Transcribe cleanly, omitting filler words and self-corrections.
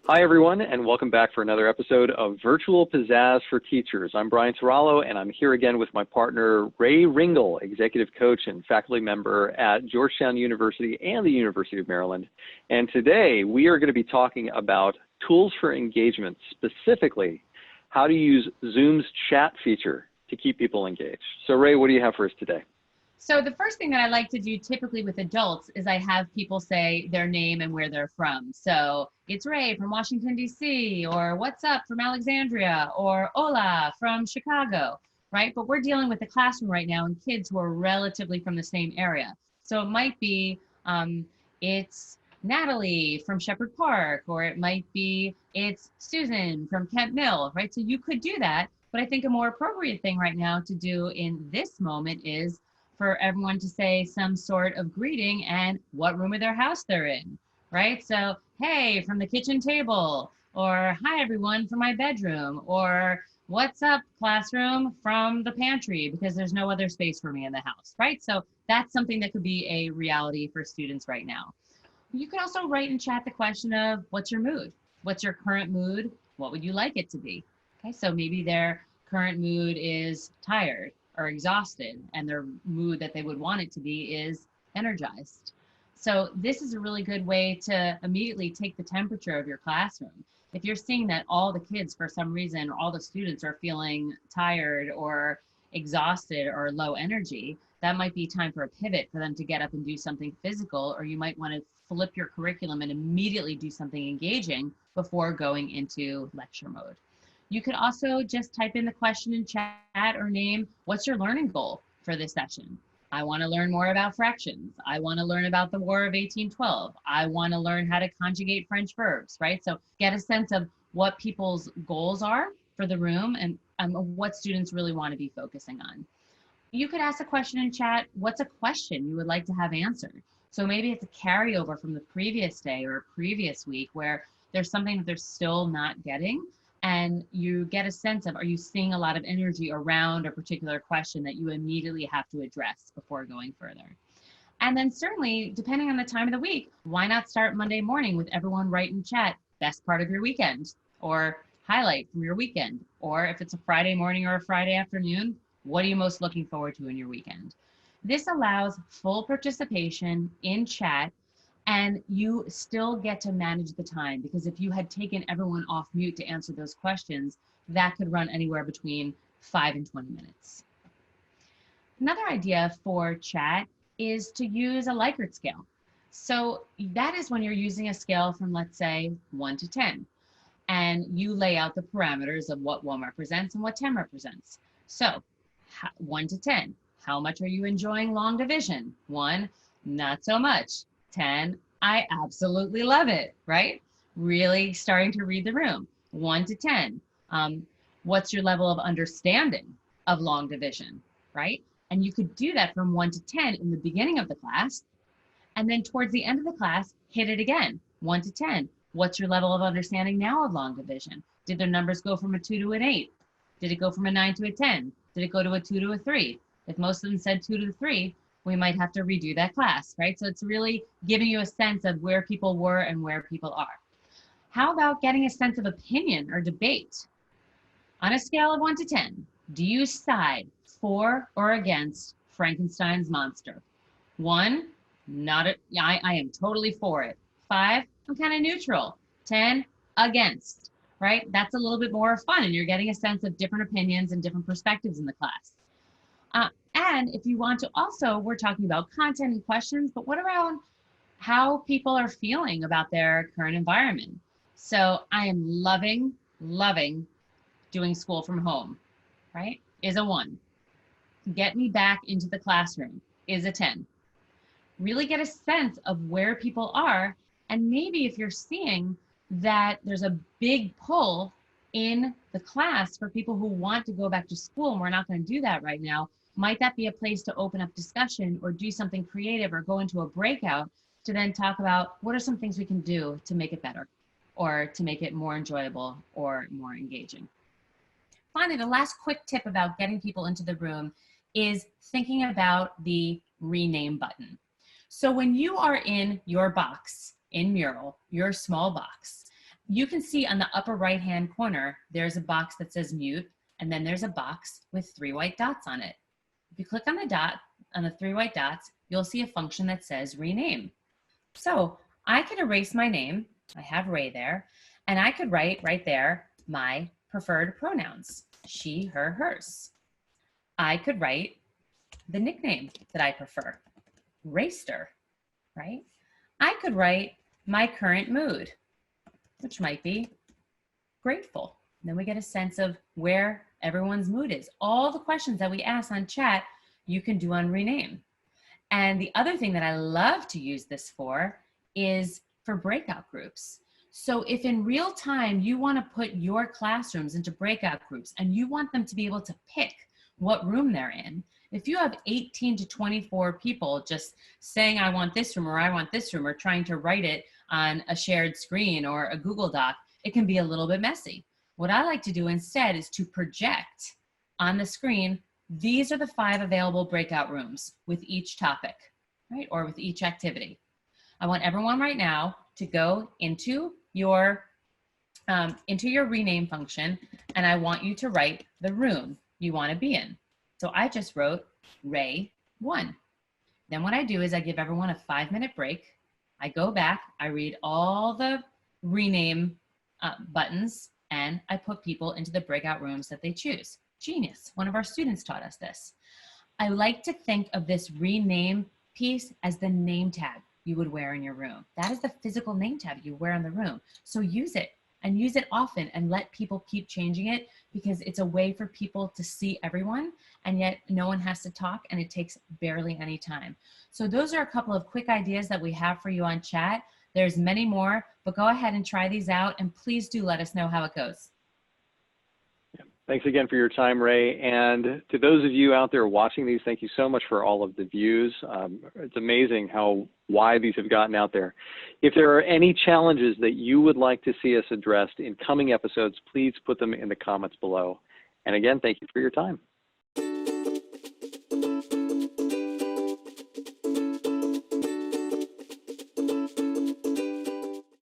Hi, everyone, and welcome back for another episode of Virtual Pizzazz for Teachers. I'm Brian Tarallo, and I'm here again with my partner, Rae Ringel, Executive Coach and Faculty Member at Georgetown University and the University of Maryland. And today, we are going to be talking about tools for engagement, specifically how to use Zoom's chat feature to keep people engaged. So, Rae, what do you have for us today? So the first thing that I like to do typically with adults is I have people say their name and where they're from. So it's Rae from Washington, D.C., or what's up from Alexandria, or hola from Chicago, right? But we're dealing with the classroom right now and kids who are relatively from the same area. So it might be, it's Natalie from Shepherd Park, or it might be, it's Susan from Kent Mill, right? So you could do that. But I think a more appropriate thing right now to do in this moment is for everyone to say some sort of greeting and what room of their house they're in, right? So, hey, from the kitchen table, or hi, everyone, from my bedroom, or what's up, classroom, from the pantry, because there's no other space for me in the house, right? So that's something that could be a reality for students right now. You could also write in chat the question of what's your mood? What's your current mood? What would you like it to be? Okay, so maybe their current mood is tired or exhausted, and their mood that they would want it to be is energized. So this is a really good way to immediately take the temperature of your classroom. If you're seeing that all the kids, for some reason, all the students are feeling tired or exhausted or low energy, that might be time for a pivot for them to get up and do something physical, or you might want to flip your curriculum and immediately do something engaging before going into lecture mode. You could also just type in the question in chat or name, what's your learning goal for this session? I want to learn more about fractions. I want to learn about the War of 1812. I want to learn how to conjugate French verbs, right? So get a sense of what people's goals are for the room and what students really want to be focusing on. You could ask a question in chat, what's a question you would like to have answered? So maybe it's a carryover from the previous day or previous week where there's something that they're still not getting, and you get a sense of, are you seeing a lot of energy around a particular question that you immediately have to address before going further? And then certainly, depending on the time of the week, why not start Monday morning with everyone write in chat, best part of your weekend, or highlight from your weekend, or if it's a Friday morning or a Friday afternoon, what are you most looking forward to in your weekend? This allows full participation in chat, and you still get to manage the time, because if you had taken everyone off mute to answer those questions, that could run anywhere between 5 and 20 minutes. Another idea for chat is to use a Likert scale. So that is when you're using a scale from, let's say, 1 to 10, and you lay out the parameters of what 1 represents and what 10 represents. So 1 to 10, how much are you enjoying long division? 1, not so much. 10, I absolutely love it, right? Really starting to read the room. 1 to 10, what's your level of understanding of long division, right? And you could do that from 1 to 10 in the beginning of the class, and then towards the end of the class, hit it again, 1 to 10. What's your level of understanding now of long division? Did their numbers go from a 2 to an 8? Did it go from a 9 to a 10? Did it go to a 2 to a 3? If most of them said 2 to 3, we might have to redo that class, right? So it's really giving you a sense of where people were and where people are. How about getting a sense of opinion or debate? On a scale of 1 to 10, do you side for or against Frankenstein's monster? 1, I am totally for it. 5, I'm kind of neutral. 10, against, right? That's a little bit more fun, and you're getting a sense of different opinions and different perspectives in the class. And if you want to also, we're talking about content and questions, but what around how people are feeling about their current environment? So I am loving doing school from home, right? Is a 1. Get me back into the classroom is a 10. Really get a sense of where people are. And maybe if you're seeing that there's a big pull in the class for people who want to go back to school, and we're not going to do that right now, might that be a place to open up discussion or do something creative or go into a breakout to then talk about what are some things we can do to make it better or to make it more enjoyable or more engaging. Finally, the last quick tip about getting people into the room is thinking about the rename button. So when you are in your box, in Mural, your small box, you can see on the upper right-hand corner, there's a box that says mute, and then there's a box with 3 white dots on it. If you click on the dot, on the 3 white dots, you'll see a function that says rename. So I could erase my name, I have Rae there, and I could write right there my preferred pronouns, she, her, hers. I could write the nickname that I prefer, Rayster, right? I could write my current mood, which might be grateful. And then we get a sense of where everyone's mood is. All the questions that we ask on chat, you can do on rename. And the other thing that I love to use this for is for breakout groups. So if in real time you want to put your classrooms into breakout groups and you want them to be able to pick what room they're in, if you have 18 to 24 people just saying, I want this room or I want this room, or trying to write it on a shared screen or a Google Doc, it can be a little bit messy. What I like to do instead is to project on the screen, these are the 5 available breakout rooms with each topic, right? Or with each activity. I want everyone right now to go into your rename function, and I want you to write the room you want to be in. So I just wrote Rae 1. Then what I do is I give everyone a 5-minute break. I go back, I read all the rename buttons, and I put people into the breakout rooms that they choose. Genius. One of our students taught us this. I like to think of this rename piece as the name tag you would wear in your room. That is the physical name tag you wear in the room. So use it, and use it often, and let people keep changing it, because it's a way for people to see everyone, and yet no one has to talk, and it takes barely any time. So those are a couple of quick ideas that we have for you on chat. There's many more, but go ahead and try these out, and please do let us know how it goes. Thanks again for your time, Rae. And to those of you out there watching these, thank you so much for all of the views. It's amazing how wide these have gotten out there. If there are any challenges that you would like to see us addressed in coming episodes, please put them in the comments below. And again, thank you for your time.